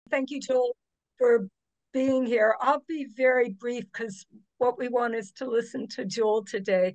Thank you, Joel, for being here. I'll be very brief because what we want is to listen to Joel today.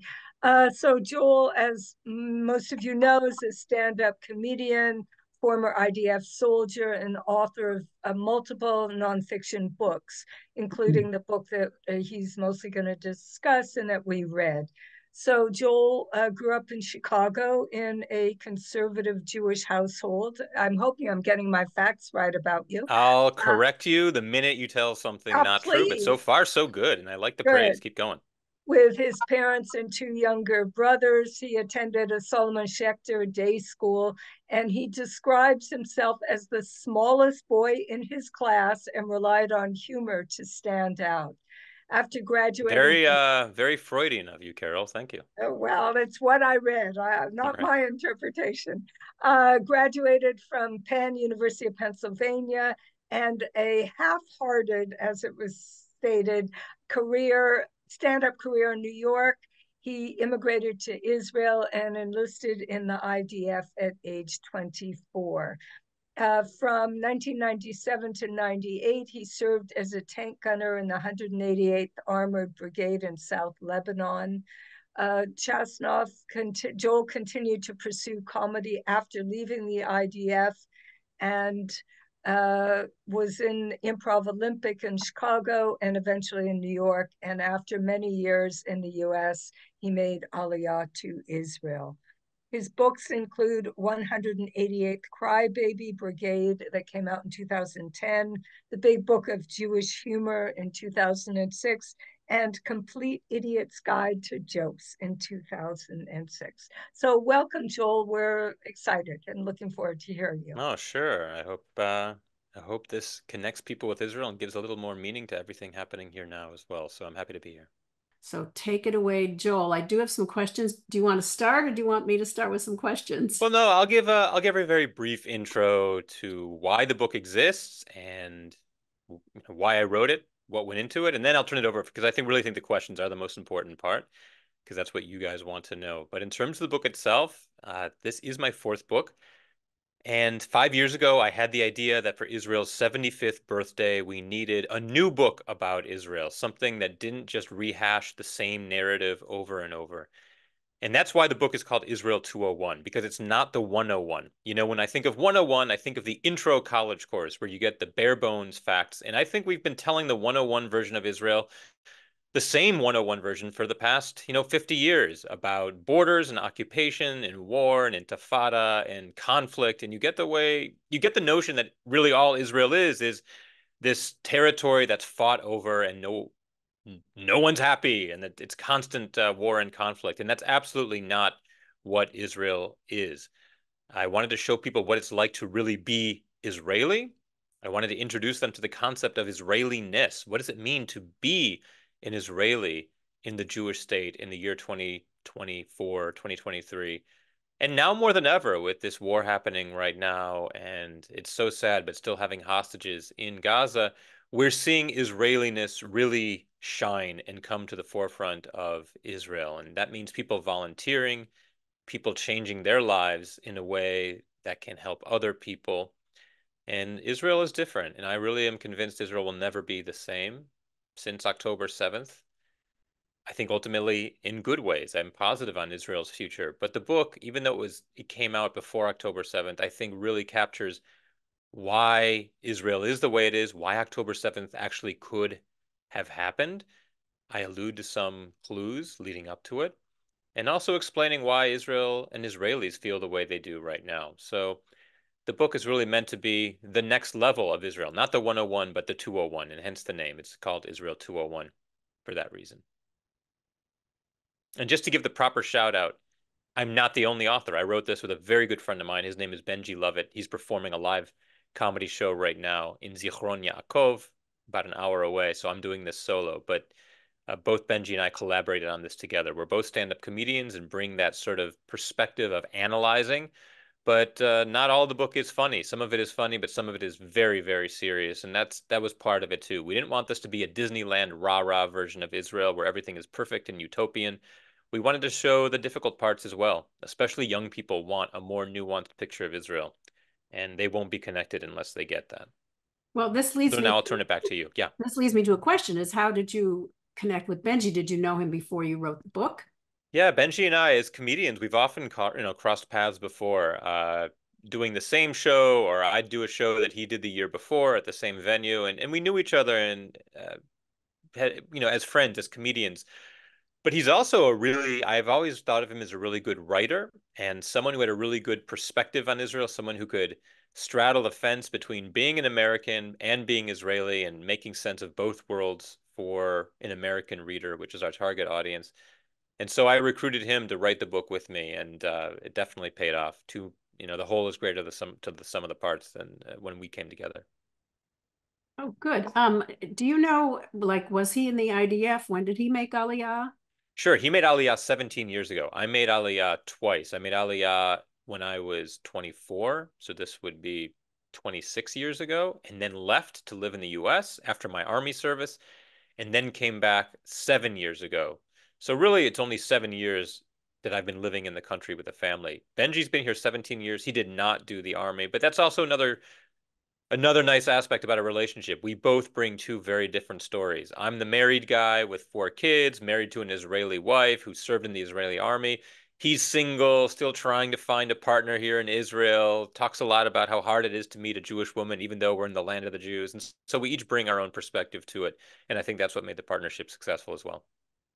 So Joel, as most of you know, is a stand-up comedian, former IDF soldier, and author of multiple nonfiction books, including the book that he's mostly going to discuss and that we read. So Joel grew up in Chicago in a conservative Jewish household. I'm hoping I'm getting my facts right about you. I'll Uh, correct you the minute you tell something not true, but so please, far so good, and I like the praise. good. Keep going. With his parents and two younger brothers, he attended a Solomon Schechter day school, and he describes himself as the smallest boy in his class and relied on humor to stand out. After graduating Very from very Freudian of you, Carol. Thank you. Well, it's what I read, All not right. my interpretation. Graduated from Penn, University of Pennsylvania, and a half-hearted, as it was stated, stand-up career in New York. He immigrated to Israel and enlisted in the IDF at age 24. From 1997 to 98, he served as a tank gunner in the 188th Armored Brigade in South Lebanon. Joel continued to pursue comedy after leaving the IDF and was in Improv Olympic in Chicago and eventually in New York. And after many years in the US, he made Aliyah to Israel. His books include 188th Crybaby Brigade that came out in 2010, The Big Book of Jewish Humor in 2006, and Complete Idiot's Guide to Jokes in 2006. So welcome, Joel. We're excited and looking forward to hearing you. Oh, sure. I hope this connects people with Israel and gives a little more meaning to everything happening here now as well. So I'm happy to be here. So take it away, Joel. I do have some questions. Do you want to start or do you want me to start with some questions? Well, no, I'll give a very brief intro to why the book exists and why I wrote it, what went into it, and then I'll turn it over because I really think the questions are the most important part because that's what you guys want to know. But in terms of the book itself, this is my fourth book. And 5 years ago, I had the idea that for Israel's 75th birthday, we needed a new book about Israel, something that didn't just rehash the same narrative over and over. And that's why the book is called Israel 201, because it's not the 101. You know, when I think of 101, I think of the intro college course where you get the bare bones facts. And I think we've been telling the 101 version of Israel the same 101 version for the past, 50 years about borders and occupation and war and intifada and conflict. And you get the notion that really all Israel is this territory that's fought over and no one's happy and that it's constant war and conflict. And that's absolutely not what Israel is. I wanted to show people what it's like to really be Israeli. I wanted to introduce them to the concept of Israeliness. What does it mean to be an Israeli in the Jewish state in the year 2024, 2023? And now more than ever, with this war happening right now, and it's so sad, but still having hostages in Gaza, we're seeing Israeliness really shine and come to the forefront of Israel. And that means people volunteering, people changing their lives in a way that can help other people. And Israel is different. And I really am convinced Israel will never be the same since October 7th. I think ultimately in good ways. I'm positive on Israel's future. But the book, even though it came out before October 7th, I think really captures why Israel is the way it is, why October 7th actually could have happened. I allude to some clues leading up to it, and also explaining why Israel and Israelis feel the way they do right now. So the book is really meant to be the next level of Israel, not the 101, but the 201, and hence the name. It's called Israel 201 for that reason. And just to give the proper shout out, I'm not the only author. I wrote this with a very good friend of mine. His name is Benji Lovett. He's performing a live comedy show right now in Zichron Yaakov, about an hour away. So I'm doing this solo, but both Benji and I collaborated on this together. We're both stand-up comedians and bring that sort of perspective of analyzing, but not all the book is funny. Some of it is funny, but some of it is very, very serious, and that was part of it too. We didn't want this to be a Disneyland rah-rah version of Israel where everything is perfect and utopian. We wanted to show the difficult parts as well. Especially young people want a more nuanced picture of Israel, and they won't be connected unless they get that. Well, this leads So me now I'll turn it back to you. Yeah. this leads me to a question: is how did you connect with Benji? Did you know him before you wrote the book? Yeah, Benji and I, as comedians, we've often crossed paths before, doing the same show, or I'd do a show that he did the year before at the same venue, and we knew each other and had, as friends, as comedians. But he's also I've always thought of him as a really good writer and someone who had a really good perspective on Israel, someone who could straddle the fence between being an American and being Israeli and making sense of both worlds for an American reader, which is our target audience. And so I recruited him to write the book with me, and it definitely paid off. The whole is greater to the sum of the parts than when we came together. Oh, good. Do you know, like, was he in the IDF? When did he make Aliyah? Sure, he made Aliyah 17 years ago. I made Aliyah twice. I made Aliyah when I was 24, so this would be 26 years ago, and then left to live in the US after my army service, and then came back 7 years ago. So really, it's only 7 years that I've been living in the country with a family. Benji's been here 17 years. He did not do the army, but that's also another nice aspect about a relationship. We both bring two very different stories. I'm the married guy with 4 kids, married to an Israeli wife who served in the Israeli army. He's single, still trying to find a partner here in Israel, talks a lot about how hard it is to meet a Jewish woman, even though we're in the land of the Jews. And so we each bring our own perspective to it. And I think that's what made the partnership successful as well.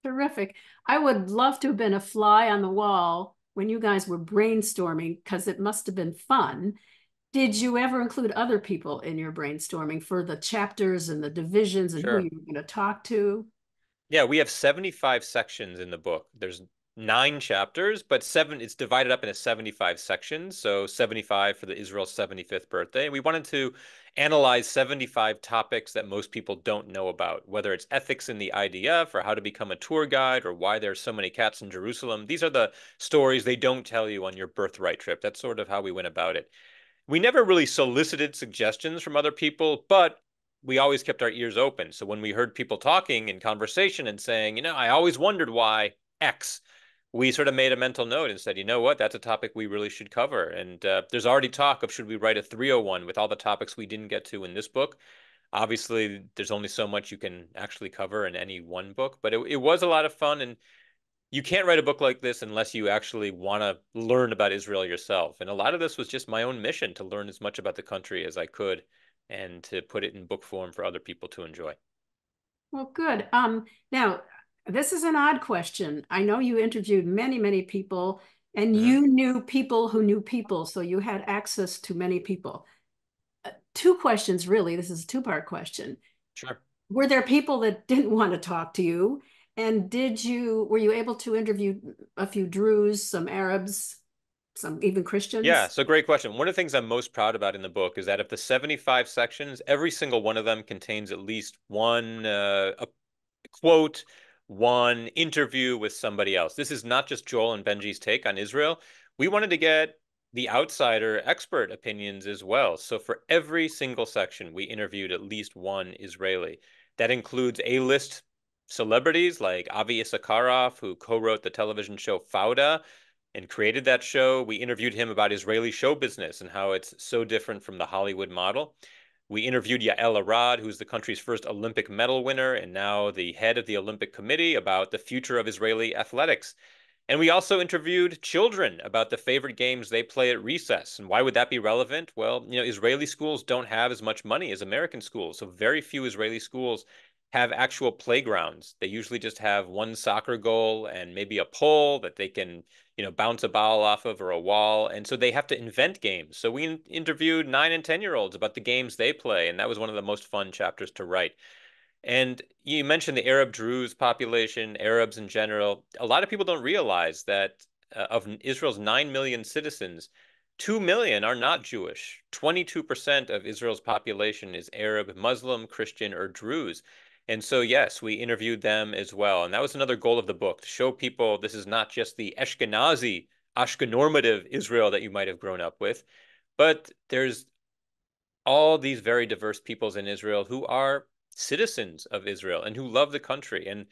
Terrific. I would love to have been a fly on the wall when you guys were brainstorming because it must have been fun. Did you ever include other people in your brainstorming for the chapters and the divisions and who Sure. you were going to talk to? Yeah, we have 75 sections in the book. There's 9 chapters, but it's divided up into 75 sections. So 75 for the Israel's 75th birthday. And we wanted to analyze 75 topics that most people don't know about, whether it's ethics in the IDF or how to become a tour guide or why there's so many cats in Jerusalem. These are the stories they don't tell you on your birthright trip. That's sort of how we went about it. We never really solicited suggestions from other people, but we always kept our ears open. So when we heard people talking in conversation and saying, I always wondered why X, we sort of made a mental note and said, you know what, that's a topic we really should cover. And there's already talk of should we write a 301 with all the topics we didn't get to in this book. Obviously, there's only so much you can actually cover in any one book, but it was a lot of fun. And you can't write a book like this unless you actually want to learn about Israel yourself. And a lot of this was just my own mission to learn as much about the country as I could and to put it in book form for other people to enjoy. Well, good. Now, this is an odd question. I know you interviewed many, many people, and you knew people who knew people, so you had access to many people. 2 questions, really. This is a two-part question. Sure. Were there people that didn't want to talk to you? And were you able to interview a few Druze, some Arabs, some even Yeah, Christians? so great question. One of the things I'm most proud about in the book is that of the 75 sections, every single one of them contains at least one a quote, one interview with somebody else. This is not just Joel and Benji's take on Israel. We wanted to get the outsider expert opinions as well. So for every single section, we interviewed at least one Israeli. That includes A-list celebrities like Avi Issacharoff, who co-wrote the television show Fauda and created that show. We interviewed him about Israeli show business and how it's so different from the Hollywood model. We interviewed Yael Arad, who's the country's first Olympic medal winner and now the head of the Olympic Committee, about the future of Israeli athletics. And we also interviewed children about the favorite games they play at recess. And why would that be relevant? Well, Israeli schools don't have as much money as American schools. So very few Israeli schools have actual playgrounds. They usually just have one soccer goal and maybe a pole that they can, bounce a ball off of or a wall. And so they have to invent games. So we interviewed 9 and 10-year-olds about the games they play. And that was one of the most fun chapters to write. And you mentioned the Arab Druze population, Arabs in general. A lot of people don't realize that of Israel's 9 million citizens, 2 million are not Jewish. 22% of Israel's population is Arab, Muslim, Christian, or Druze. And so, yes, we interviewed them as well. And that was another goal of the book, to show people this is not just the Ashkenazi, Ashkenormative Israel that you might have grown up with, but there's all these very diverse peoples in Israel who are citizens of Israel and who love the country. And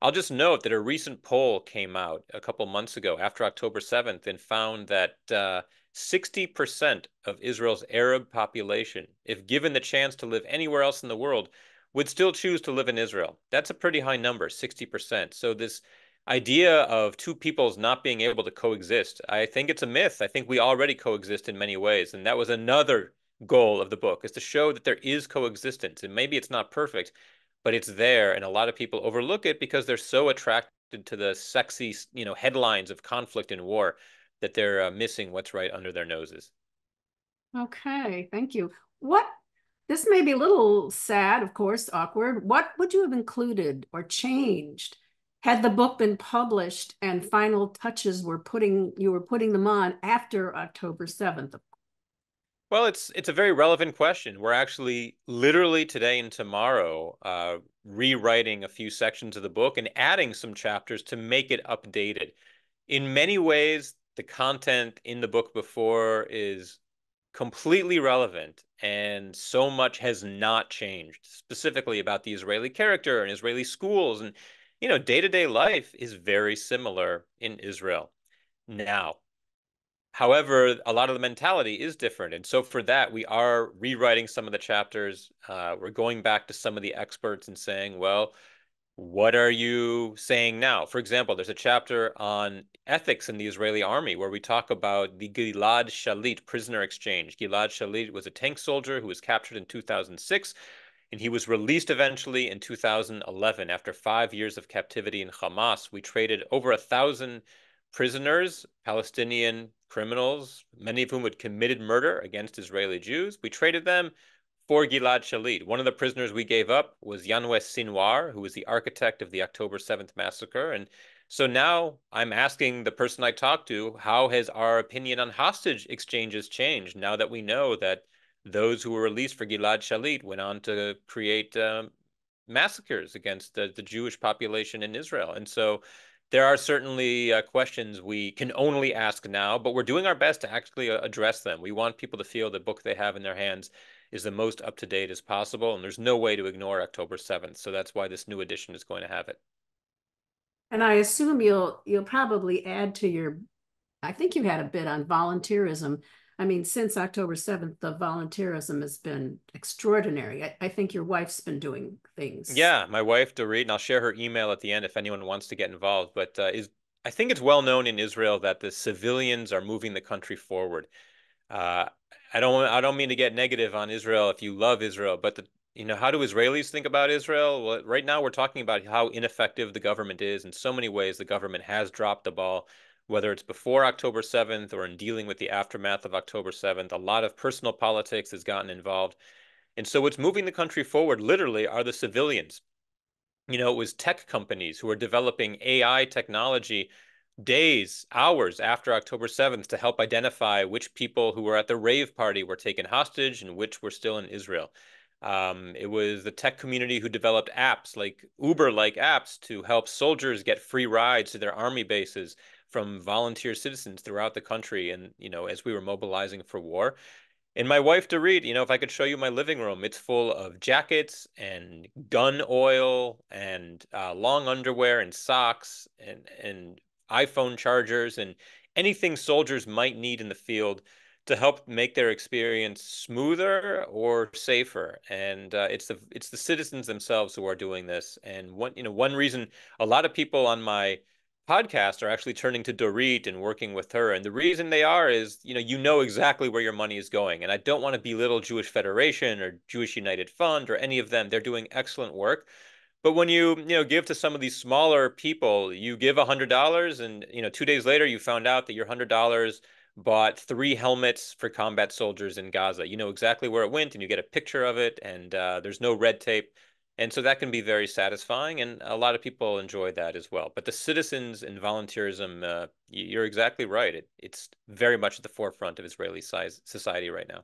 I'll just note that a recent poll came out a couple months ago after October 7th and found that 60% of Israel's Arab population, if given the chance to live anywhere else in the world, would still choose to live in Israel. That's a pretty high number, 60%. So this idea of two peoples not being able to coexist, I think it's a myth. I think we already coexist in many ways. And that was another goal of the book, is to show that there is coexistence. And maybe it's not perfect, but it's there. And a lot of people overlook it because they're so attracted to the sexy, headlines of conflict and war that they're missing what's right under their noses. Okay, thank you. This may be a little sad, of course, awkward. What would you have included or changed had the book been published and final touches you were putting them on after October 7th? Well, it's a very relevant question. We're actually literally today and tomorrow rewriting a few sections of the book and adding some chapters to make it updated. In many ways, the content in the book before is completely relevant, and so much has not changed, specifically about the Israeli character and Israeli schools. And, day-to-day life is very similar in Israel now. However, a lot of the mentality is different. And so for that, we are rewriting some of the chapters. We're going back to some of the experts and saying, well, what are you saying now? For example, there's a chapter on ethics in the Israeli army where we talk about the Gilad Shalit prisoner exchange. Gilad Shalit was a tank soldier who was captured in 2006, and he was released eventually in 2011 after 5 years of captivity in Hamas. We traded over 1,000 prisoners, Palestinian criminals, many of whom had committed murder against Israeli Jews. We traded them for Gilad Shalit. One of the prisoners we gave up was Yanwes Sinwar, who was the architect of the October 7th massacre. And so now I'm asking the person I talked to, how has our opinion on hostage exchanges changed now that we know that those who were released for Gilad Shalit went on to create massacres against the Jewish population in Israel? And so there are certainly questions we can only ask now, but we're doing our best to actually address them. We want people to feel the book they have in their hands is the most up-to-date as possible, and there's no way to ignore October 7th. So that's why this new edition is going to have it. And I assume you'll probably add to I think you had a bit on volunteerism. I mean, since October 7th, the volunteerism has been extraordinary. I think your wife's been doing things. Yeah, my wife, Dorit, and I'll share her email at the end if anyone wants to get involved. But I think it's well known in Israel that the civilians are moving the country forward. Uh, I don't mean to get negative on Israel if you love Israel, but how do Israelis think about Israel? Well, right now we're talking about how ineffective the government is. In so many ways, the government has dropped the ball, whether it's before October 7th or in dealing with the aftermath of October 7th. A lot of personal politics has gotten involved. And so what's moving the country forward literally are the civilians. It was tech companies who are developing AI technology days, hours after October 7th to help identify which people who were at the rave party were taken hostage and which were still in Israel. It was the tech community who developed apps like Uber-like apps to help soldiers get free rides to their army bases from volunteer citizens throughout the country. And, as we were mobilizing for war. And my wife, Dorit, if I could show you my living room, it's full of jackets and gun oil and long underwear and socks and iPhone chargers and anything soldiers might need in the field to help make their experience smoother or safer. And it's the citizens themselves who are doing this. And one reason a lot of people on my podcast are actually turning to Dorit and working with her. And the reason they are is, you know exactly where your money is going. And I don't want to belittle Jewish Federation or Jewish United Fund or any of them. They're doing excellent work. But when you give to some of these smaller people, you give $100 and, 2 days later, you found out that your $100 bought 3 helmets for combat soldiers in Gaza. You know exactly where it went and you get a picture of it and there's no red tape. And so that can be very satisfying, and a lot of people enjoy that as well. But the citizens and volunteerism, you're exactly right. It's very much at the forefront of Israeli society right now.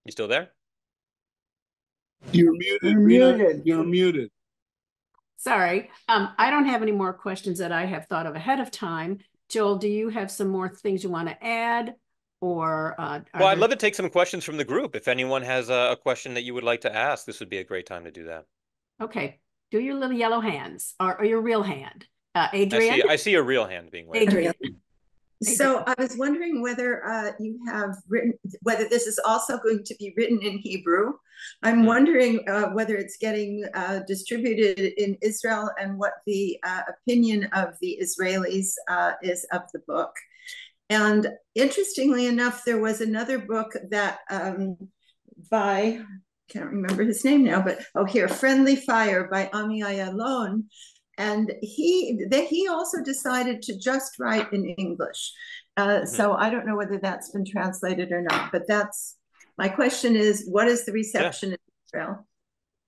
You still there? You're muted. Rena, you're muted. Sorry. I don't have any more questions that I have thought of ahead of time. Joel, do you have some more things you want to add? Well, I'd love to take some questions from the group. If anyone has a question that you would like to ask, this would be a great time to do that. Okay. Do your little yellow hands or your real hand. Adrian? I see a real hand being waved. Adrian. So I was wondering whether you have written, whether this is also going to be written in Hebrew. I'm wondering whether it's getting distributed in Israel and what the opinion of the Israelis is of the book. And interestingly enough, there was another book that by, can't remember his name now, but Friendly Fire by Ami Ayalon. And he also decided to just write in English. So I don't know whether that's been translated or not, but that's, my question is, what is the reception in Israel?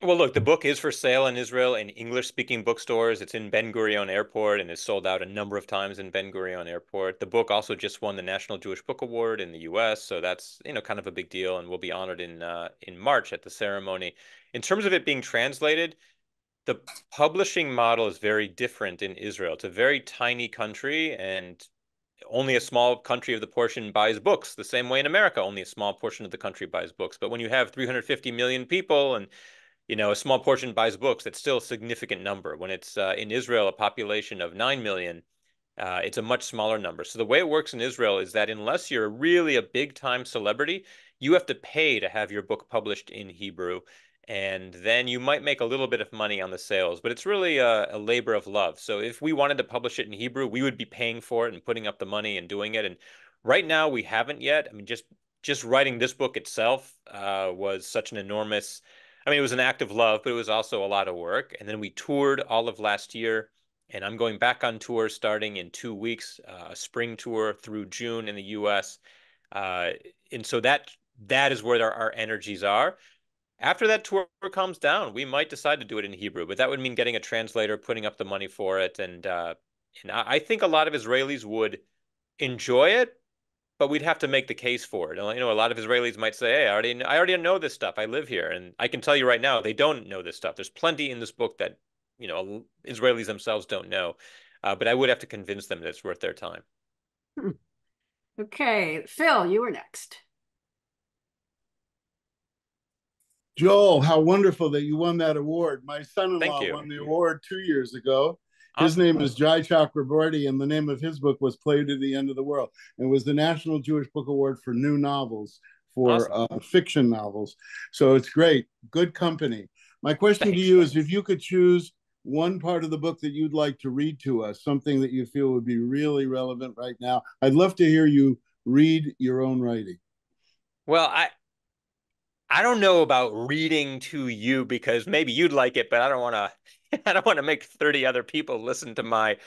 Well, look, the book is for sale in Israel in English-speaking bookstores. It's in Ben Gurion Airport and is sold out a number of times in Ben Gurion Airport. The book also just won the National Jewish Book Award in the U.S., so that's, kind of a big deal, and will be honored in March at the ceremony. In terms of it being translated, the publishing model is very different in Israel. It's a very tiny country, and only a small country of the portion buys books. The same way in America, only a small portion of the country buys books. But when you have 350 million people and a small portion buys books, it's still a significant number. When it's in Israel, a population of 9 million, it's a much smaller number. So the way it works in Israel is that unless you're really a big-time celebrity, you have to pay to have your book published in Hebrew. And then you might make a little bit of money on the sales, but it's really a labor of love. So if we wanted to publish it in Hebrew, we would be paying for it and putting up the money and doing it. And right now we haven't yet. I mean, just writing this book itself was such an enormous, it was an act of love, but it was also a lot of work. And then we toured all of last year, and I'm going back on tour starting in 2 weeks, a spring tour through June in the US. And so that is where our energies are. After that tour calms down, we might decide to do it in Hebrew, but that would mean getting a translator, putting up the money for it. And I think a lot of Israelis would enjoy it, but we'd have to make the case for it. A lot of Israelis might say, hey, I already know this stuff. I live here. And I can tell you right now, they don't know this stuff. There's plenty in this book that, Israelis themselves don't know. But I would have to convince them that it's worth their time. Okay, Phil, you were next. Joel, how wonderful that you won that award. My son-in-law won the award 2 years ago. His name is Jai Chakraborty, and the name of his book was Play to the End of the World. It was the National Jewish Book Award for new novels, for fiction novels. So it's great. Good company. My question to you is, if you could choose one part of the book that you'd like to read to us, something that you feel would be really relevant right now, I'd love to hear you read your own writing. Well, I don't know about reading to you, because maybe you'd like it, but I don't want to make 30 other people listen to my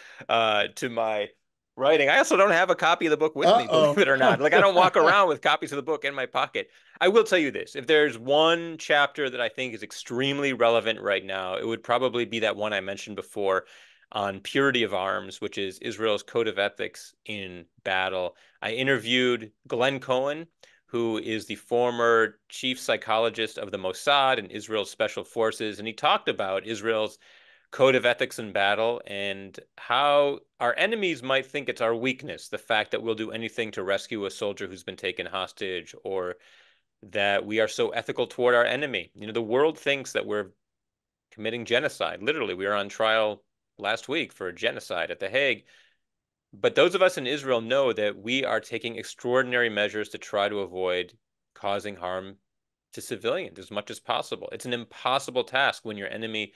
writing. I also don't have a copy of the book with me, believe it or not. Like, I don't walk around with copies of the book in my pocket. I will tell you this. If there's one chapter that I think is extremely relevant right now, it would probably be that one I mentioned before on purity of arms, which is Israel's code of ethics in battle. I interviewed Glenn Cohen, who is the former chief psychologist of the Mossad and Israel's special forces. And he talked about Israel's code of ethics in battle and how our enemies might think it's our weakness, the fact that we'll do anything to rescue a soldier who's been taken hostage, or that we are so ethical toward our enemy. The world thinks that we're committing genocide. Literally, we were on trial last week for genocide at The Hague. But those of us in Israel know that we are taking extraordinary measures to try to avoid causing harm to civilians as much as possible. It's an impossible task when your enemy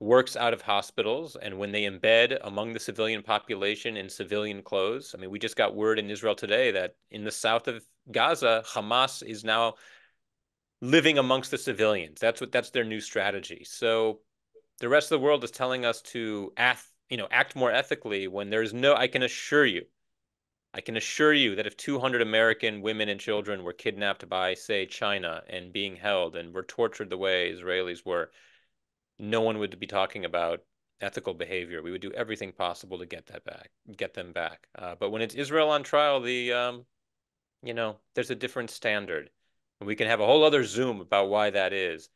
works out of hospitals and when they embed among the civilian population in civilian clothes. We just got word in Israel today that in the south of Gaza, Hamas is now living amongst the civilians. That's their new strategy. So the rest of the world is telling us to act more ethically when there's I can assure you that if 200 American women and children were kidnapped by, say, China and being held and were tortured the way Israelis were, no one would be talking about ethical behavior. We would do everything possible to get them back. But when it's Israel on trial, there's a different standard. And we can have a whole other Zoom about why that is.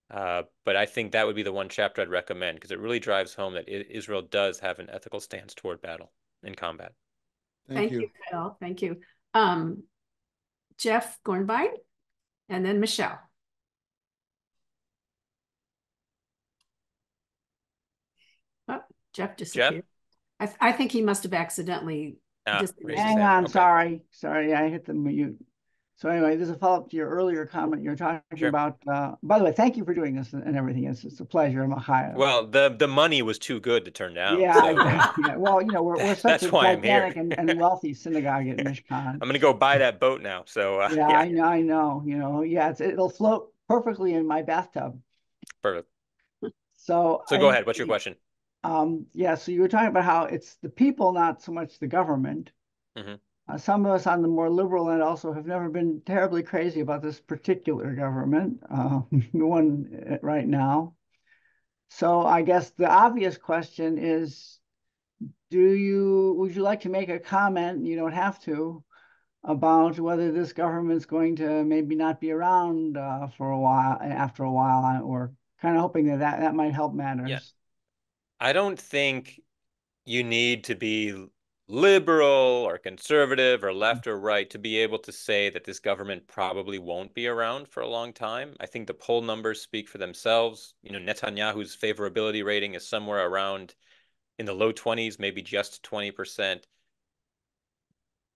But I think that would be the one chapter I'd recommend, because it really drives home that Israel does have an ethical stance toward battle and combat. Thank you, Phil. Thank you. Jeff Gornbein, and then Michelle. Oh, Jeff disappeared. I think he must have accidentally Hang on, okay. Sorry, I hit the mute. So anyway, this is a follow-up to your earlier comment. You're talking about, by the way, thank you for doing this and everything. It's a pleasure. Well, the money was too good to turn down. Yeah, so. Yeah. Well, we're such a gigantic and wealthy synagogue at Mishkan. I'm going to go buy that boat now. So yeah, I know. Yeah, it'll float perfectly in my bathtub. Perfect. So go ahead. What's your question? Yeah, so you were talking about how it's the people, not so much the government. Mm-hmm. Some of us on the more liberal end also have never been terribly crazy about this particular government, the one right now. So I guess the obvious question is, would you like to make a comment, you don't have to, about whether this government's going to maybe not be around for a while, after a while, or kind of hoping that might help matters? Yeah. I don't think you need to be liberal or conservative or left or right to be able to say that this government probably won't be around for a long time. I think the poll numbers speak for themselves. Netanyahu's favorability rating is somewhere around in the low 20s, maybe just 20%.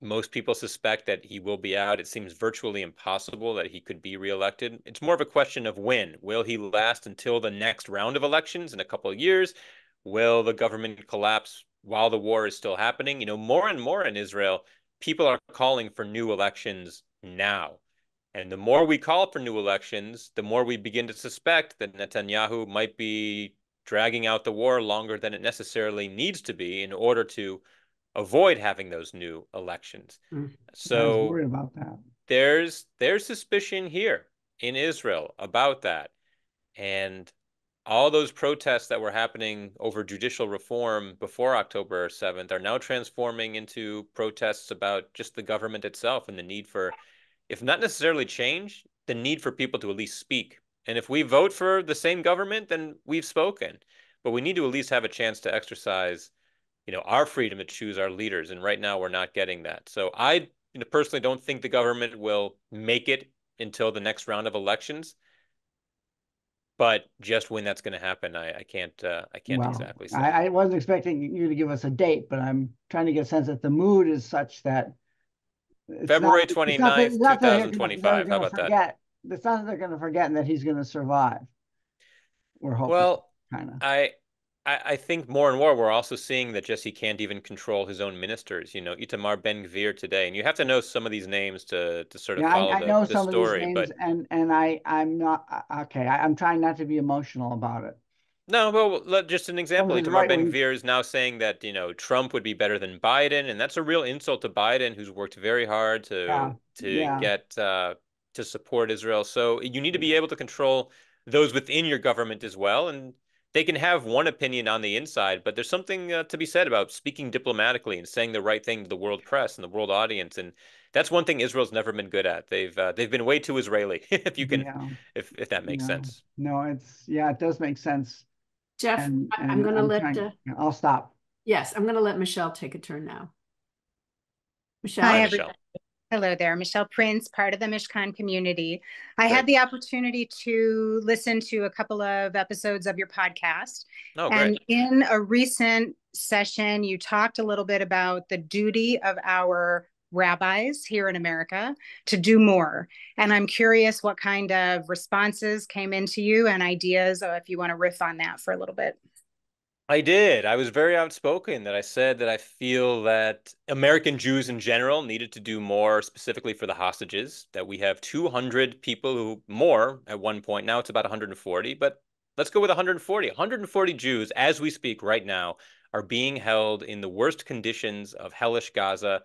Most people suspect that he will be out. It seems virtually impossible that he could be reelected. It's more of a question of when. Will he last until the next round of elections in a couple of years? Will the government collapse while the war is still happening? More and more in Israel, people are calling for new elections now. And the more we call for new elections, the more we begin to suspect that Netanyahu might be dragging out the war longer than it necessarily needs to be in order to avoid having those new elections. So I was worried about that. There's suspicion here in Israel about that. And all those protests that were happening over judicial reform before October 7th are now transforming into protests about just the government itself and the need for, if not necessarily change, the need for people to at least speak. And if we vote for the same government, then we've spoken. But we need to at least have a chance to exercise, our freedom to choose our leaders. And right now we're not getting that. So I personally don't think the government will make it until the next round of elections. But just when that's going to happen, I can't exactly say. I wasn't expecting you to give us a date, but I'm trying to get a sense that the mood is such that February 29th, 2025. How about that? It's not that they're going to forget and that he's going to survive. We're hoping. Well, kind of. I think more and more we're also seeing that he can't even control his own ministers. Itamar Ben-Gvir today, and you have to know some of these names to sort of follow the some story. Of these names, and I'm not okay. I'm trying not to be emotional about it. No, well, just an example. Itamar Ben-Gvir is now saying that Trump would be better than Biden, and that's a real insult to Biden, who's worked very hard to get to support Israel. So you need to be able to control those within your government as well, and they can have one opinion on the inside, but there's something to be said about speaking diplomatically and saying the right thing to the world press and the world audience. And that's one thing Israel's never been good at. They've been way too Israeli, if you can, if that makes sense. No, it does make sense. Jeff, I'm going to let. I'll stop. Yes, I'm going to let Michelle take a turn now. Michelle. Hi, everybody. Hello there, Michelle Prince, part of the Mishkan community. I had the opportunity to listen to a couple of episodes of your podcast. Oh, and great. In a recent session, you talked a little bit about the duty of our rabbis here in America to do more. And I'm curious what kind of responses came into you and ideas, or if you want to riff on that for a little bit. I did. I was very outspoken that I said that I feel that American Jews in general needed to do more specifically for the hostages, that we have 200 people who more at one point. Now it's about 140, but let's go with 140. 140 Jews as we speak right now are being held in the worst conditions of hellish Gaza,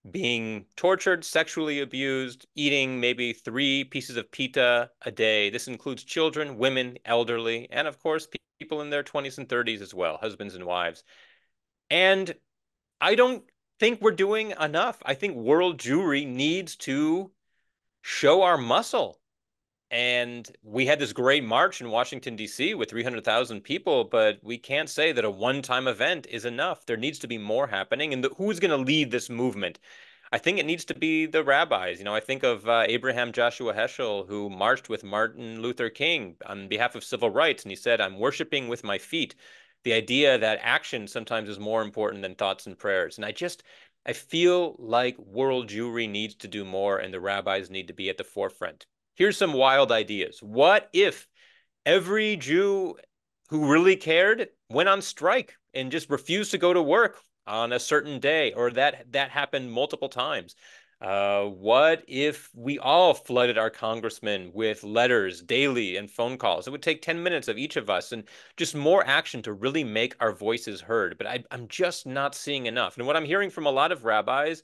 being tortured, sexually abused, eating maybe 3 pieces of pita a day. This includes children, women, elderly, and of course, people in their 20s and 30s as well, husbands and wives. And I don't think we're doing enough. I think world Jewry needs to show our muscle. And we had this great march in Washington, D.C. with 300,000 people, but we can't say that a one-time event is enough. There needs to be more happening. And who's going to lead this movement? I think it needs to be the rabbis. I think of Abraham Joshua Heschel, who marched with Martin Luther King on behalf of civil rights. And he said, I'm worshiping with my feet. the idea that action sometimes is more important than thoughts and prayers. And I feel like world Jewry needs to do more, and the rabbis need to be at the forefront. Here's some wild ideas. What if every Jew who really cared went on strike and just refused to go to work on a certain day, or that happened multiple times? What if we all flooded our congressmen with letters daily and phone calls? It would take 10 minutes of each of us, and just more action to really make our voices heard. But I'm just not seeing enough. And what I'm hearing from a lot of rabbis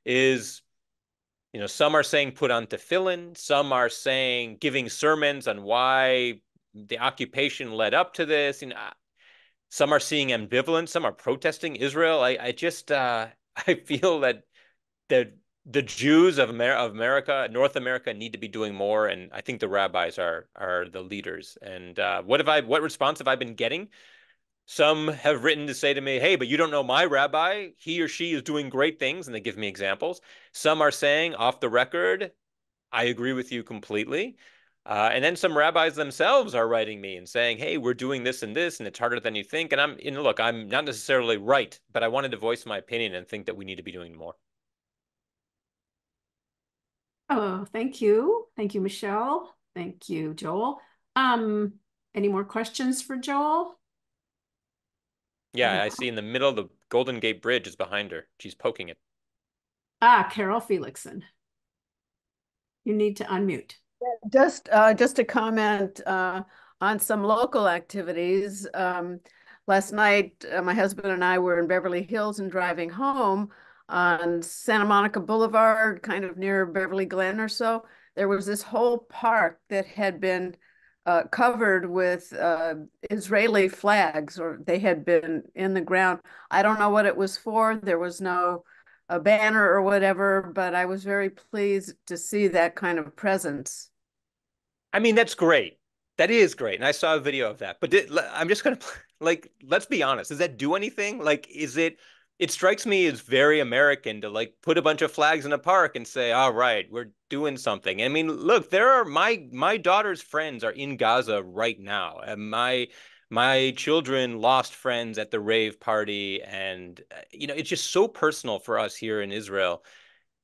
is, some are saying put on tefillin, some are saying giving sermons on why the occupation led up to this. Some are seeing ambivalence, some are protesting Israel. I feel that the Jews of America, North America, need to be doing more, and I think the rabbis are the leaders. And what response have I been getting? Some have written to say to me, hey, but you don't know my rabbi. He or she is doing great things, and they give me examples. Some are saying, off the record, I agree with you completely. And then some rabbis themselves are writing me and saying, hey, we're doing this, and it's harder than you think. And look, I'm not necessarily right, but I wanted to voice my opinion and think that we need to be doing more. Oh, thank you. Thank you, Michelle. Thank you, Joel. Any more questions for Joel? Yeah, I see in the middle, the Golden Gate Bridge is behind her. She's poking it. Carol Felixson. You need to unmute. Just to comment on some local activities. Last night, my husband and I were in Beverly Hills and driving home on Santa Monica Boulevard, kind of near Beverly Glen or so. There was this whole park that had been covered with Israeli flags, or they had been in the ground. I don't know what it was for. There was no a banner or whatever, but I was very pleased to see that kind of presence. I mean, that's great. That is great. And I saw a video of that. But I'm just going to, let's be honest. Does that do anything? It strikes me as very American to put a bunch of flags in a park and say, all right, we're doing something. I mean, look, there are my daughter's friends are in Gaza right now. And my children lost friends at the rave party. And, it's just so personal for us here in Israel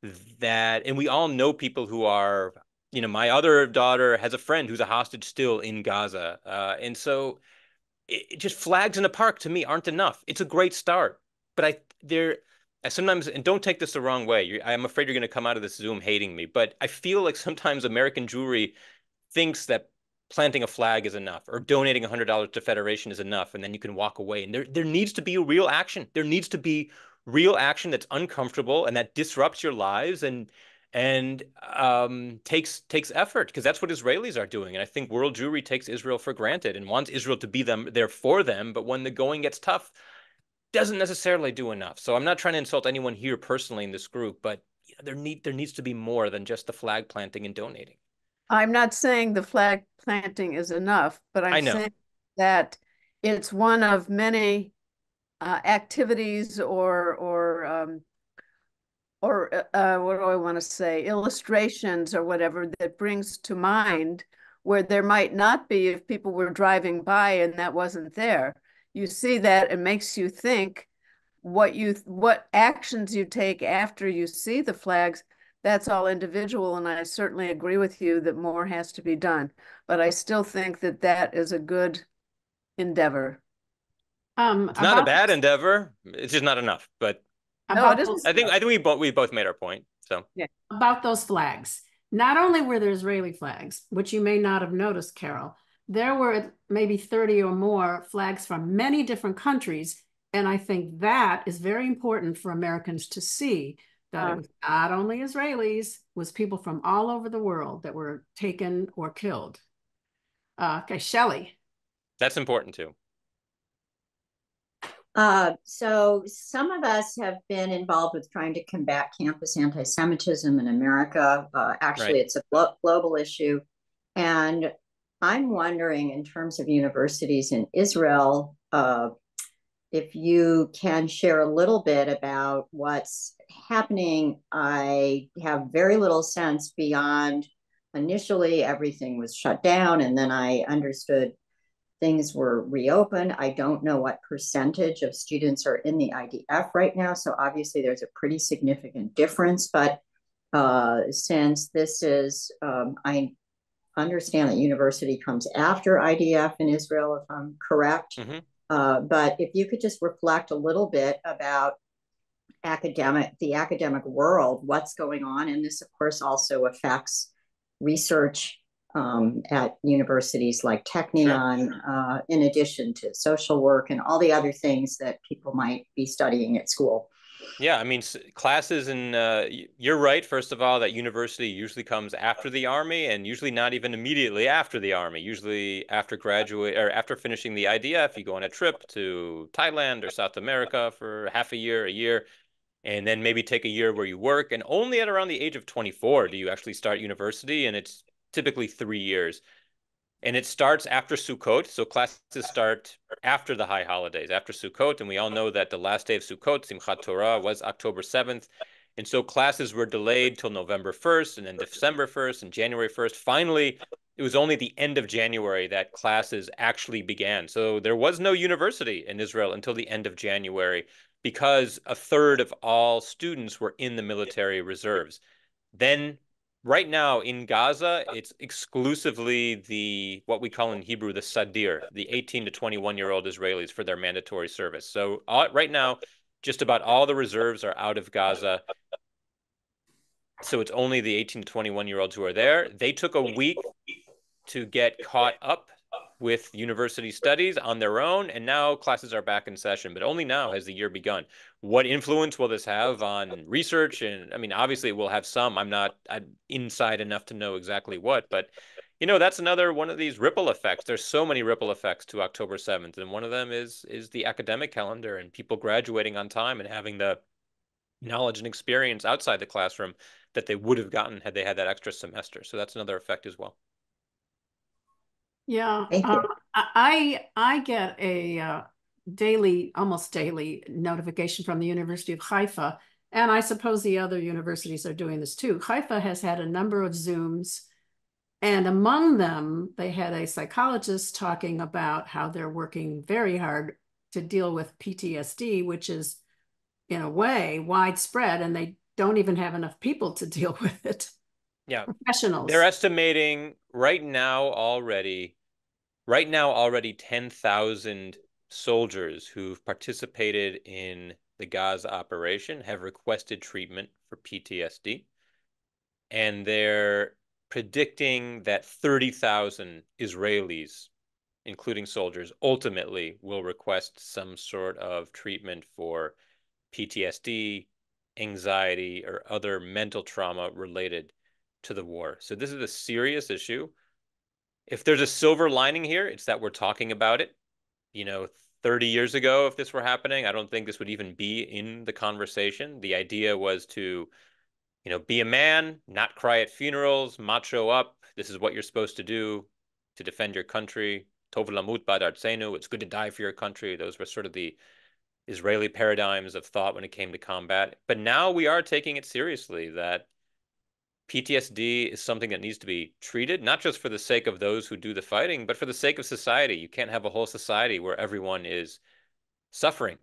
and we all know people who are, my other daughter has a friend who's a hostage still in Gaza. And so it just flags in a park to me aren't enough. It's a great start. But I sometimes, and don't take this the wrong way, I'm afraid you're going to come out of this Zoom hating me, but I feel like sometimes American Jewry thinks that planting a flag is enough, or donating $100 to Federation is enough, and then you can walk away. And there needs to be a real action. There needs to be real action that's uncomfortable and that disrupts your lives and takes effort, because that's what Israelis are doing. And I think world Jewry takes Israel for granted and wants Israel to be there for them, but when the going gets tough, doesn't necessarily do enough. So I'm not trying to insult anyone here personally in this group, but there needs to be more than just the flag planting and donating. I'm not saying the flag planting is enough, but I'm saying that it's one of many activities or what do I want to say, illustrations or whatever that brings to mind where there might not be if people were driving by and that wasn't there. You see that, it makes you think what actions you take after you see the flags. That's all individual, and I certainly agree with you that more has to be done. But I still think that is a good endeavor. It's not a bad endeavor. It's just not enough. But no, it isn't. I think we both made our point. So yeah, about those flags. Not only were there Israeli flags, which you may not have noticed, Carol, there were maybe 30 or more flags from many different countries. And I think that is very important for Americans to see, that it was not only Israelis, it was people from all over the world that were taken or killed. Okay, Shelley. That's important too. So some of us have been involved with trying to combat campus anti-Semitism in America. Actually, It's a global issue. And I'm wondering, in terms of universities in Israel, if you can share a little bit about what's happening. I have very little sense beyond initially everything was shut down, and then I understood things were reopened. I don't know what percentage of students are in the IDF right now. So obviously there's a pretty significant difference. But since this is, I understand that university comes after IDF in Israel, if I'm correct. But if you could just reflect a little bit about the academic world, what's going on. And this, of course, also affects research at universities like Technion, in addition to social work and all the other things that people might be studying at school. Yeah, I mean, classes you're right, first of all, that university usually comes after the Army and usually not even immediately after the Army. Usually after after finishing the IDF, you go on a trip to Thailand or South America for half a year, and then maybe take a year where you work. And only at around the age of 24 do you actually start university, and it's typically 3 years. And it starts after Sukkot, so classes start after the high holidays, after Sukkot, and we all know that the last day of Sukkot, Simchat Torah, was October 7th, and so classes were delayed till November 1st, and then December 1st, and January 1st. Finally, it was only the end of January that classes actually began. So there was no university in Israel until the end of January, because a third of all students were in the military reserves. Then right now in Gaza, it's exclusively what we call in Hebrew the Sadir, the 18 to 21-year-old Israelis for their mandatory service. So right now, just about all the reserves are out of Gaza. So it's only the 18 to 21-year-olds who are there. They took a week to get caught up with university studies on their own, and now classes are back in session, but only now has the year begun. What influence will this have on research? And I mean, obviously it will have some. I'm inside enough to know exactly what, but that's another one of these ripple effects. There's so many ripple effects to October 7th, and one of them is the academic calendar and people graduating on time and having the knowledge and experience outside the classroom that they would have gotten had they had that extra semester. So that's another effect as well. Yeah, I get a almost daily notification from the University of Haifa, and I suppose the other universities are doing this too. Haifa has had a number of Zooms, and among them, they had a psychologist talking about how they're working very hard to deal with PTSD, which is, in a way, widespread, and they don't even have enough people to deal with it. Yeah, professionals. They're estimating right now already 10,000 soldiers who've participated in the Gaza operation have requested treatment for PTSD. And they're predicting that 30,000 Israelis, including soldiers, ultimately will request some sort of treatment for PTSD, anxiety, or other mental trauma related to the war. So this is a serious issue. If there's a silver lining here, it's that we're talking about it. 30 years ago, if this were happening, I don't think this would even be in the conversation. The idea was to, be a man, not cry at funerals, macho up. This is what you're supposed to do to defend your country. Tov lamut ba'ad artzenu. It's good to die for your country. Those were sort of the Israeli paradigms of thought when it came to combat. But now we are taking it seriously that PTSD is something that needs to be treated, not just for the sake of those who do the fighting, but for the sake of society. You can't have a whole society where everyone is suffering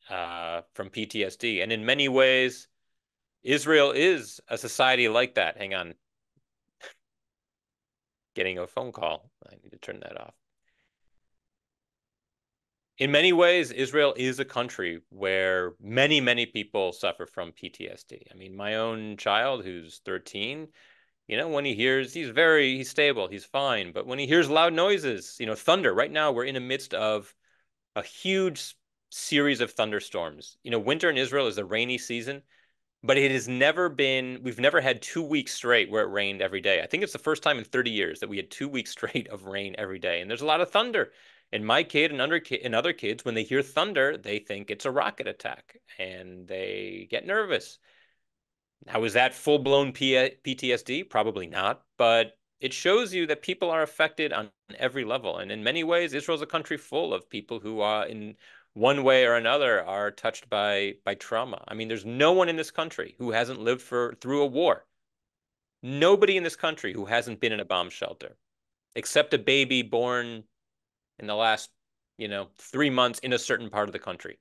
from PTSD. And in many ways, Israel is a society like that. Hang on. Getting a phone call. I need to turn that off. In many ways, Israel is a country where many, many people suffer from PTSD. I mean, my own child, who's 13, when he hears, he's stable, he's fine. But when he hears loud noises, thunder, right now we're in the midst of a huge series of thunderstorms. Winter in Israel is a rainy season, but we've never had 2 weeks straight where it rained every day. I think it's the first time in 30 years that we had 2 weeks straight of rain every day. And there's a lot of thunder. And my kid and other kids, when they hear thunder, they think it's a rocket attack and they get nervous. Now, is that full-blown PTSD? Probably not, but it shows you that people are affected on every level. And in many ways, Israel's a country full of people who are, in one way or another, are touched by trauma. I mean, there's no one in this country who hasn't lived through a war. Nobody in this country who hasn't been in a bomb shelter, except a baby born in the last, 3 months in a certain part of the country.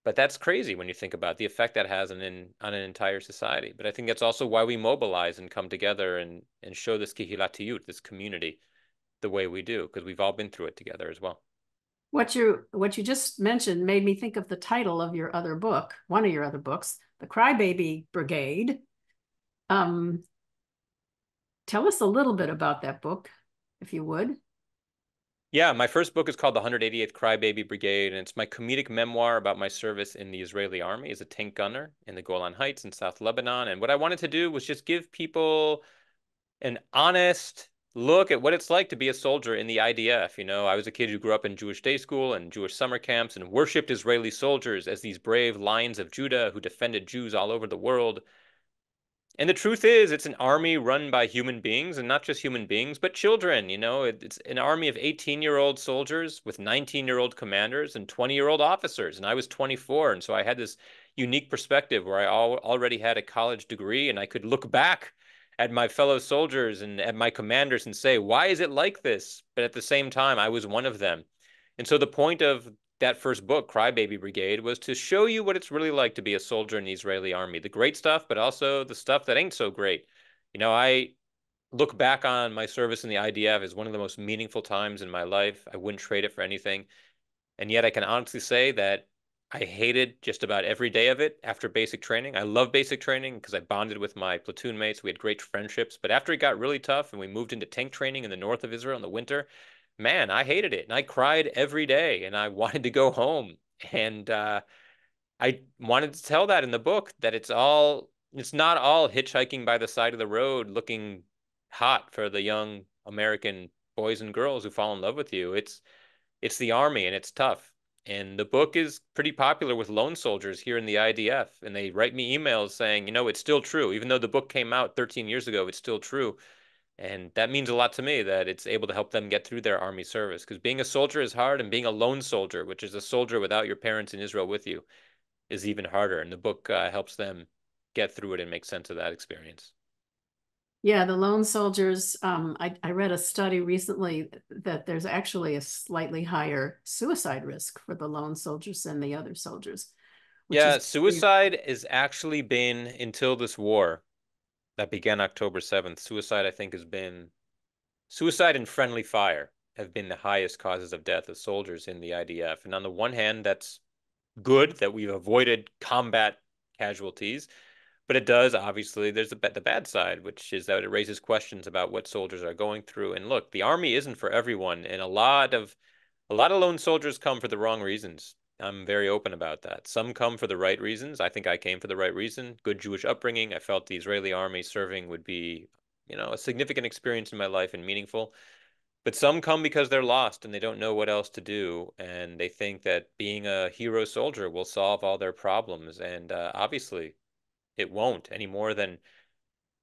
But that's crazy when you think about the effect that has on an entire society. But I think that's also why we mobilize and come together and show this kihilatiyut, this community, the way we do, because we've all been through it together as well. What you just mentioned made me think of the title of your other book, one of your other books, The Crybaby Brigade. Tell us a little bit about that book, if you would. Yeah, my first book is called The 188th Crybaby Brigade, and it's my comedic memoir about my service in the Israeli army as a tank gunner in the Golan Heights in South Lebanon. And what I wanted to do was just give people an honest look at what it's like to be a soldier in the IDF. I was a kid who grew up in Jewish day school and Jewish summer camps and worshipped Israeli soldiers as these brave lions of Judah who defended Jews all over the world. And the truth is, it's an army run by human beings, and not just human beings, but children. It's an army of 18-year-old soldiers with 19-year-old commanders and 20-year-old officers. And I was 24, and so I had this unique perspective where I already had a college degree, and I could look back at my fellow soldiers and at my commanders and say, why is it like this? But at the same time, I was one of them. And so the point of that first book, Crybaby Brigade, was to show you what it's really like to be a soldier in the Israeli army. The great stuff, but also the stuff that ain't so great. I look back on my service in the IDF as one of the most meaningful times in my life. I wouldn't trade it for anything. And yet I can honestly say that I hated just about every day of it after basic training. I love basic training because I bonded with my platoon mates. We had great friendships. But after it got really tough and we moved into tank training in the north of Israel in the winter, man, I hated it. And I cried every day and I wanted to go home. And I wanted to tell that in the book, that it's not all hitchhiking by the side of the road looking hot for the young American boys and girls who fall in love with you. It's the army, and it's tough. And the book is pretty popular with lone soldiers here in the IDF. And they write me emails saying, it's still true. Even though the book came out 13 years ago, it's still true. And that means a lot to me, that it's able to help them get through their army service. Because being a soldier is hard, and being a lone soldier, which is a soldier without your parents in Israel with you, is even harder. And the book helps them get through it and make sense of that experience. Yeah, the lone soldiers, I read a study recently that there's actually a slightly higher suicide risk for the lone soldiers than the other soldiers. Yeah, suicide has actually been, until this war that began October 7th, suicide and friendly fire have been the highest causes of death of soldiers in the IDF. And on the one hand, that's good that we've avoided combat casualties. But it does, obviously, there's the bad side, which is that it raises questions about what soldiers are going through. And look, the army isn't for everyone, and a lot of lone soldiers come for the wrong reasons. I'm very open about that. Some come for the right reasons. I think I came for the right reason. Good Jewish upbringing. I felt the Israeli army serving would be, a significant experience in my life and meaningful. But some come because they're lost and they don't know what else to do, and they think that being a hero soldier will solve all their problems. And obviously, it won't, any more than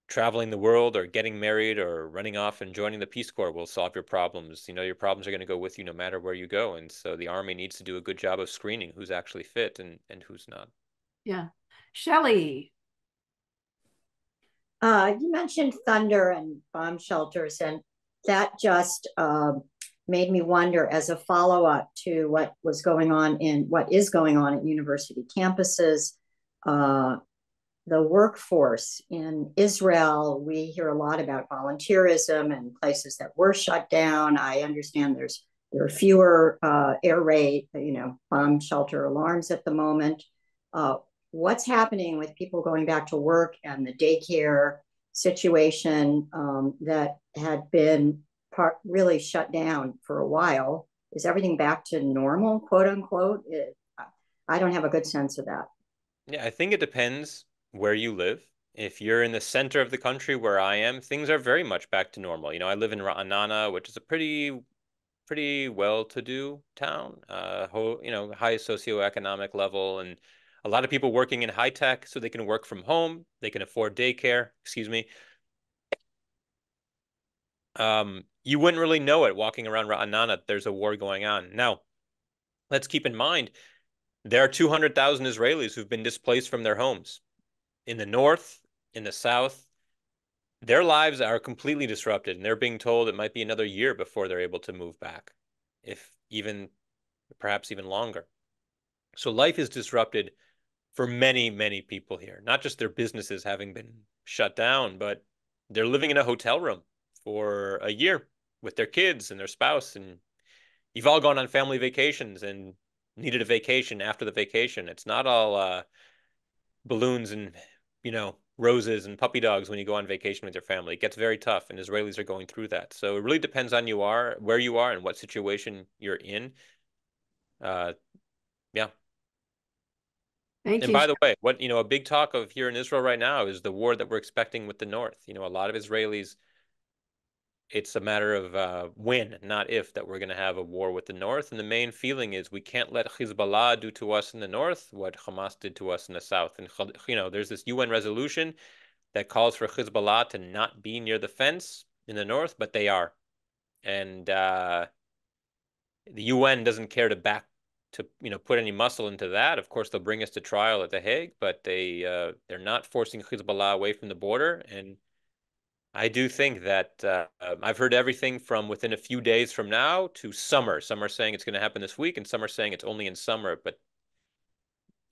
traveling the world or getting married or running off and joining the Peace Corps will solve your problems. Your problems are going to go with you no matter where you go. And so the army needs to do a good job of screening who's actually fit and who's not. Yeah. Shelley. You mentioned thunder and bomb shelters, and that just made me wonder, as a follow-up to what is going on at university campuses, the workforce in Israel. We hear a lot about volunteerism and places that were shut down. I understand there are fewer air raid, bomb shelter alarms at the moment. What's happening with people going back to work and the daycare situation that had been really shut down for a while? Is everything back to normal, quote unquote? I don't have a good sense of that. Yeah, I think it depends where you live. If you're in the center of the country where I am, things are very much back to normal. I live in Ra'anana, which is a pretty well-to-do town, high socioeconomic level, and a lot of people working in high tech, so they can work from home, they can afford daycare, excuse me. You wouldn't really know it walking around Ra'anana. There's a war going on. Now, let's keep in mind, there are 200,000 Israelis who've been displaced from their homes. In the north, in the south, their lives are completely disrupted, and they're being told it might be another year before they're able to move back. if even perhaps even longer. So life is disrupted for many, many people here, not just their businesses having been shut down, but they're living in a hotel room for a year with their kids and their spouse. And you've all gone on family vacations and needed a vacation after the vacation. It's not all balloons and, roses and puppy dogs when you go on vacation with your family. It gets very tough, and Israelis are going through that. So it really depends on where you are and what situation you're in. Yeah. Thank and you. by the way, a big talk of here in Israel right now is the war that we're expecting with the North. A lot of Israelis, it's a matter of when, not if, that we're going to have a war with the North. And the main feeling is we can't let Hezbollah do to us in the North what Hamas did to us in the South. And, there's this UN resolution that calls for Hezbollah to not be near the fence in the North, but they are. And the UN doesn't care to put any muscle into that. Of course, they'll bring us to trial at The Hague, but they're not forcing Hezbollah away from the border. And I do think that I've heard everything from within a few days from now to summer. Some are saying it's going to happen this week, and some are saying it's only in summer. But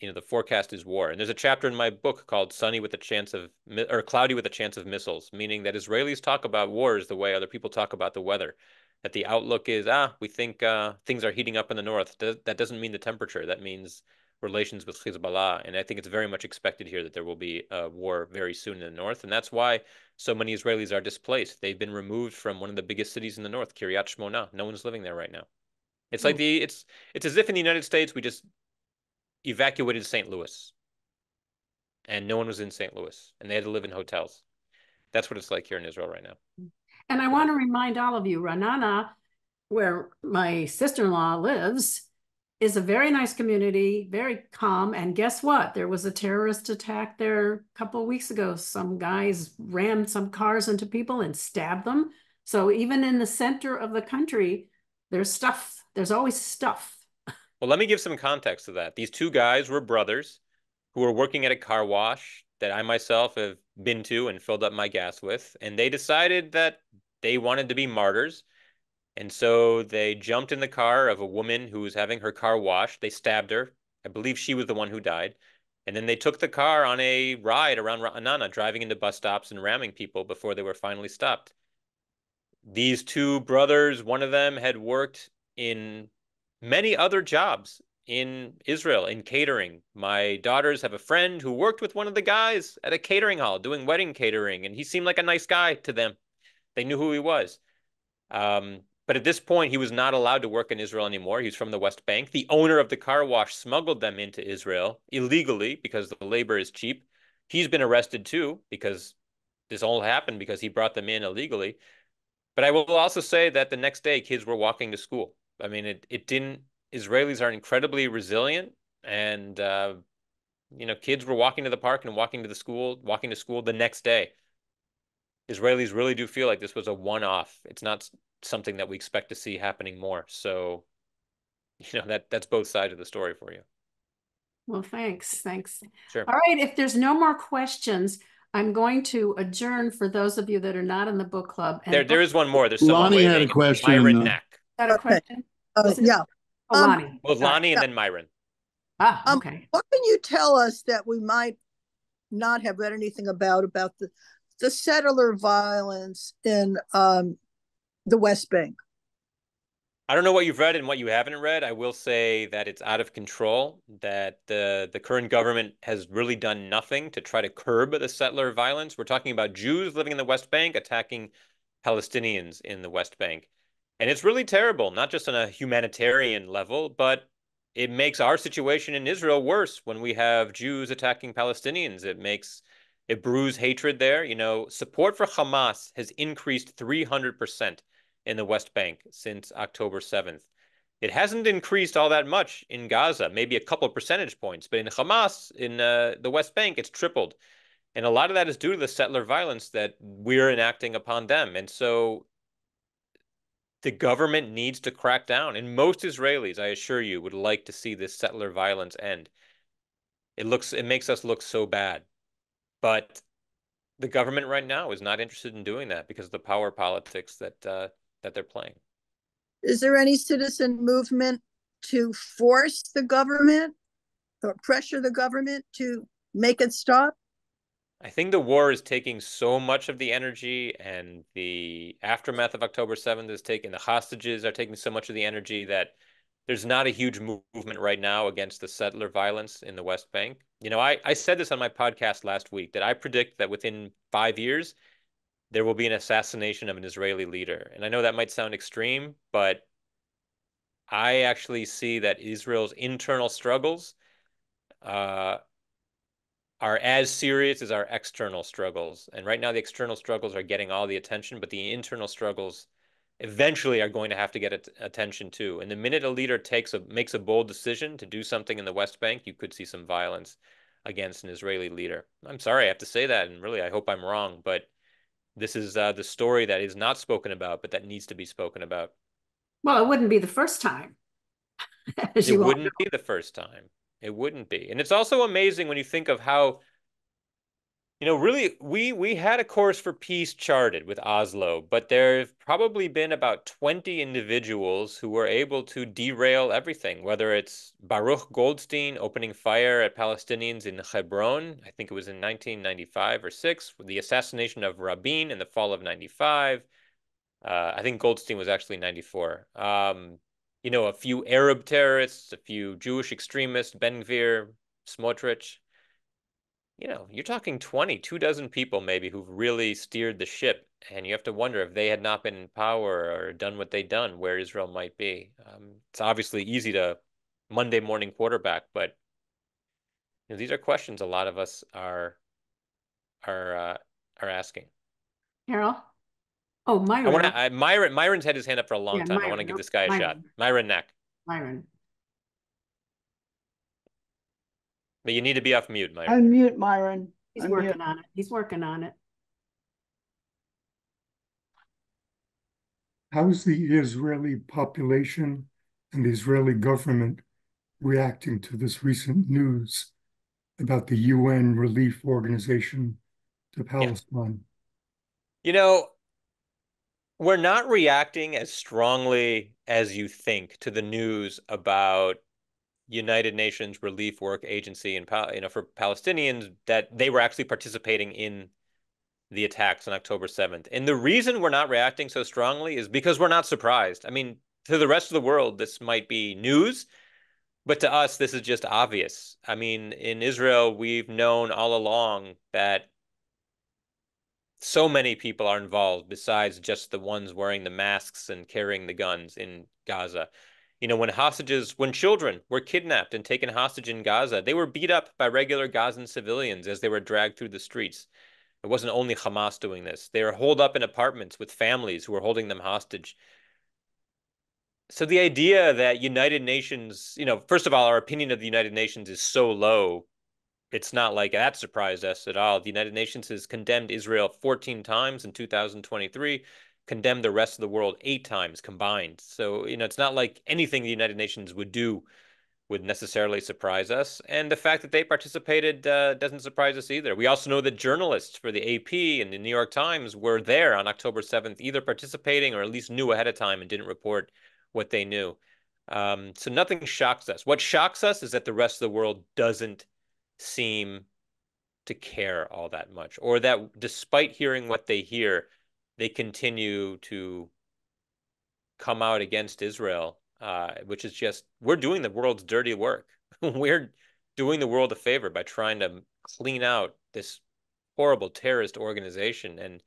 the forecast is war. And there's a chapter in my book called "Sunny with a Chance of" or "Cloudy with a Chance of Missiles," meaning that Israelis talk about wars the way other people talk about the weather. That the outlook is, we think things are heating up in the North. That doesn't mean the temperature. That means relations with Hezbollah. And I think it's very much expected here that there will be a war very soon in the North. And that's why so many Israelis are displaced. They've been removed from one of the biggest cities in the North, Kiryat Shmona. No one's living there right now. It's like it's as if in the United States we just evacuated St. Louis and no one was in St. Louis and they had to live in hotels. That's what it's like here in Israel right now. And I want to remind all of you, Ra'anana, where my sister-in-law lives, is a very nice community, very calm. And guess what? There was a terrorist attack there a couple of weeks ago. Some guys rammed some cars into people and stabbed them. So even in the center of the country, there's stuff. There's always stuff. Well, let me give some context to that. These two guys were brothers who were working at a car wash that I myself have been to and filled up my gas with, and they decided that they wanted to be martyrs. And so they jumped in the car of a woman who was having her car washed. They stabbed her. I believe she was the one who died. And then they took the car on a ride around Ra'anana, driving into bus stops and ramming people before they were finally stopped. These two brothers, one of them had worked in many other jobs in Israel, in catering. My daughters have a friend who worked with one of the guys at a catering hall doing wedding catering, and he seemed like a nice guy to them. They knew who he was. But at this point, he was not allowed to work in Israel anymore. He's from the West Bank. The owner of the car wash smuggled them into Israel illegally because the labor is cheap. He's been arrested too because this all happened because he brought them in illegally. But I will also say that the next day, kids were walking to school. I mean, it didn't. Israelis are incredibly resilient, and kids were walking to the park and walking to school the next day. Israelis really do feel like this was a one-off. It's not something that we expect to see happening more. So, that's both sides of the story for you. Well, thanks. Sure. All right. If there's no more questions, I'm going to adjourn for those of you that are not in the book club. And there is one more. There's someone Lonnie waiting. had a question. Myron Knack. Got a question? Yeah. Oh, Lonnie. Well, Lonnie and then Myron. Okay. What can you tell us that we might not have read anything about the settler violence in the West Bank? I don't know what you've read and what you haven't read. I will say that it's out of control, that the current government has really done nothing to try to curb the settler violence. We're talking about Jews living in the West Bank attacking Palestinians in the West Bank. And it's really terrible, not just on a humanitarian level, but it makes our situation in Israel worse when we have Jews attacking Palestinians. It brews hatred there. Support for Hamas has increased 300% in the West Bank since October 7th. It hasn't increased all that much in Gaza, maybe a couple of percentage points, but in Hamas, in the West Bank, it's tripled. And a lot of that is due to the settler violence that we're enacting upon them. And so the government needs to crack down. And most Israelis, I assure you, would like to see this settler violence end. It makes us look so bad. But the government right now is not interested in doing that because of the power politics that they're playing. Is there any citizen movement to force the government or pressure the government to make it stop? I think the war is taking so much of the energy, and the aftermath of October 7th is taking, the hostages are taking so much of the energy, that there's not a huge movement right now against the settler violence in the West Bank. You know, I said this on my podcast last week, that I predict that within 5 years, there will be an assassination of an Israeli leader. And I know that might sound extreme, but I actually see that Israel's internal struggles are as serious as our external struggles. And right now, the external struggles are getting all the attention, but the internal struggles eventually are going to have to get attention too. And the minute a leader makes a bold decision to do something in the West Bank, you could see some violence against an Israeli leader. I'm sorry I have to say that, and really, I hope I'm wrong, but this is the story that is not spoken about, but that needs to be spoken about. Well, it wouldn't be the first time. It wouldn't be the first time. It wouldn't be. And it's also amazing when you think of how, you know, really, we had a course for peace charted with Oslo, but there've probably been about 20 individuals who were able to derail everything, whether it's Baruch Goldstein opening fire at Palestinians in Hebron, I think it was in 1995 or 6, the assassination of Rabin in the fall of 95. I think Goldstein was actually 94. You know, a few Arab terrorists, a few Jewish extremists, Ben Gvir, Smotrich. You know, you're talking 2 dozen people maybe who've really steered the ship, and you have to wonder if they had not been in power or done what they'd done, where Israel might be. It's obviously easy to Monday morning quarterback, but you know, these are questions a lot of us are asking. Carol? Oh, Myron. Myron's had his hand up for a long time. Myron, I want to give this guy a shot. Myron Neck. Myron. But you need to be off mute, Myron. Unmute, Myron. He's working on it. He's working on it. How's the Israeli population and the Israeli government reacting to this recent news about the UN relief organization to Palestine? You know, we're not reacting as strongly as you think to the news about United Nations Relief Work Agency and, you know, for Palestinians, that they were actually participating in the attacks on October 7th. And the reason we're not reacting so strongly is because we're not surprised. I mean, to the rest of the world, this might be news, but to us, this is just obvious. I mean, in Israel, we've known all along that so many people are involved besides just the ones wearing the masks and carrying the guns in Gaza. You know, when children were kidnapped and taken hostage in Gaza, they were beat up by regular Gazan civilians as they were dragged through the streets. It wasn't only Hamas doing this. They were holed up in apartments with families who were holding them hostage. So the idea that United Nations, you know, first of all, our opinion of the United Nations is so low, it's not like that surprised us at all. The United Nations has condemned Israel 14 times in 2023, condemned the rest of the world 8 times combined. So, you know, it's not like anything the United Nations would do would necessarily surprise us. And the fact that they participated doesn't surprise us either. We also know that journalists for the AP and the New York Times were there on October 7th, either participating or at least knew ahead of time and didn't report what they knew. So nothing shocks us. What shocks us is that the rest of the world doesn't seem to care all that much, or that despite hearing what they hear, they continue to come out against Israel, which is just, we're doing the world's dirty work. We're doing the world a favor by trying to clean out this horrible terrorist organization. And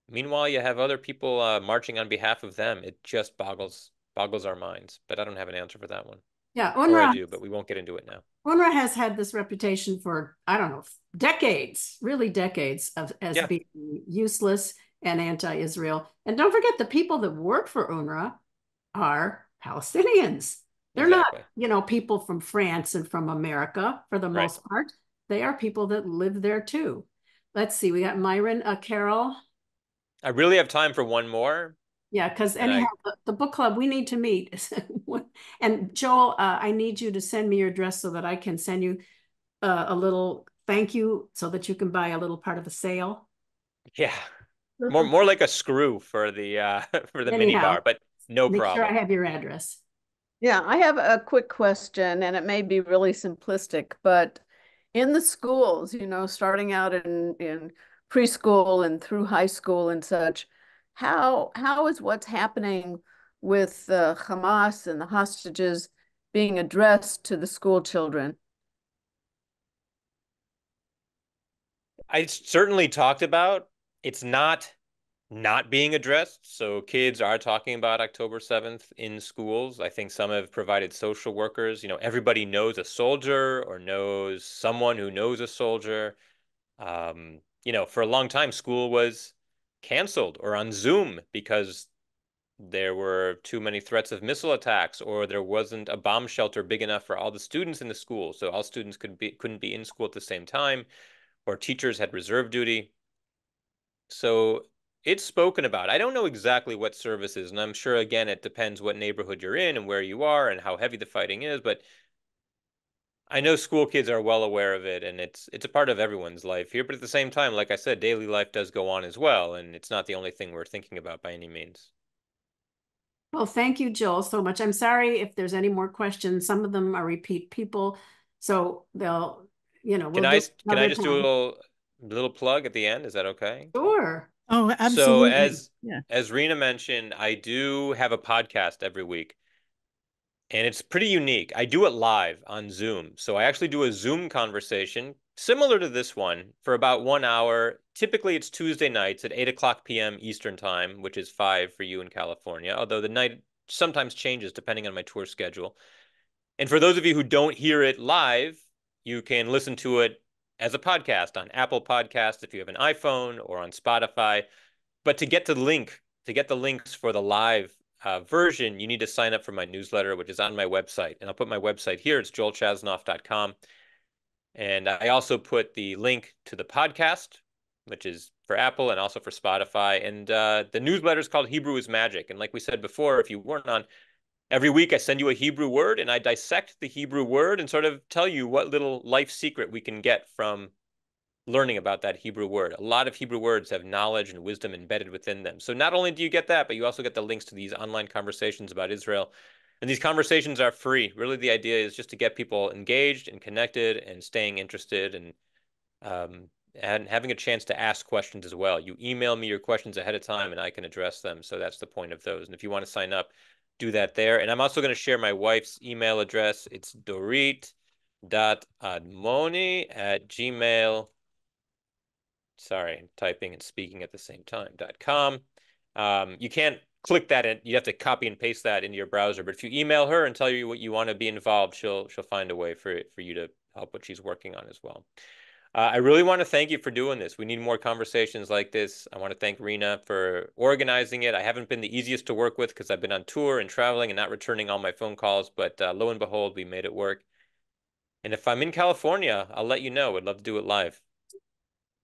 meanwhile, you have other people marching on behalf of them. It just boggles our minds. But I don't have an answer for that one. Yeah, UNRWA, or I do, but we won't get into it now. UNRWA has had this reputation for, I don't know, decades, really decades as being useless and anti-Israel. And don't forget, the people that work for UNRWA are Palestinians. They're not, you know, people from France and from America for the most part. They are people that live there too. Let's see, we got Myron, Carol. I really have time for one more. Yeah, because anyhow, the book club, we need to meet. And Joel, I need you to send me your address so that I can send you a little thank you so that you can buy a little part of a sale. Yeah, more like a screw for the mini bar. But No make problem. sure I have your address. Yeah, I have a quick question, and it may be really simplistic, but in the schools, you know, starting out in preschool and through high school and such, how is what's happening with Hamas and the hostages being addressed to the school children? I certainly talked about. It's not being addressed. So kids are talking about October 7th in schools. I think some have provided social workers. You know, everybody knows a soldier or knows someone who knows a soldier. You know, for a long time, school was canceled or on Zoom because there were too many threats of missile attacks, or there wasn't a bomb shelter big enough for all the students in the school. So all students couldn't be in school at the same time, or teachers had reserve duty. So it's spoken about. I don't know exactly what services, and I'm sure, again, it depends what neighborhood you're in and where you are and how heavy the fighting is, but I know school kids are well aware of it, and it's a part of everyone's life here. But at the same time, like I said, daily life does go on as well, and it's not the only thing we're thinking about by any means. Well, thank you, Joel, so much. I'm sorry if there's any more questions. Some of them are repeat people, so they'll, you know, Can I just do a little plug at the end? Is that okay? Sure. Oh, absolutely. So as Rena mentioned, I do have a podcast every week, and it's pretty unique. I do it live on Zoom. So I actually do a Zoom conversation similar to this one for about 1 hour. Typically, it's Tuesday nights at 8 p.m. Eastern time, which is 5 for you in California, although the night sometimes changes depending on my tour schedule. And for those of you who don't hear it live, you can listen to it as a podcast on Apple Podcasts if you have an iPhone, or on Spotify. But to get the links for the live version, you need to sign up for my newsletter, which is on my website. And I'll put my website here. It's joelchasnoff.com. And I also put the link to the podcast, which is for Apple and also for Spotify. And the newsletter is called Hebrew is Magic. And like we said before, if you weren't on, every week I send you a Hebrew word, and I dissect the Hebrew word and sort of tell you what little life secret we can get from learning about that Hebrew word. A lot of Hebrew words have knowledge and wisdom embedded within them. So not only do you get that, but you also get the links to these online conversations about Israel. And these conversations are free. Really, the idea is just to get people engaged and connected and staying interested, and having a chance to ask questions as well. You email me your questions ahead of time, and I can address them. So that's the point of those. And if you want to sign up, do that there. And I'm also going to share my wife's email address. It's dorit.admoni@gmail.com. Sorry, I'm typing and speaking at the same time.com. You can't click that in. You have to copy and paste that into your browser. But if you email her and tell you what you want to be involved, she'll find a way for you to help what she's working on as well. I really want to thank you for doing this. We need more conversations like this. I want to thank Rena for organizing it. I haven't been the easiest to work with because I've been on tour and traveling and not returning all my phone calls, but lo and behold, we made it work. And if I'm in California, I'll let you know. I'd love to do it live.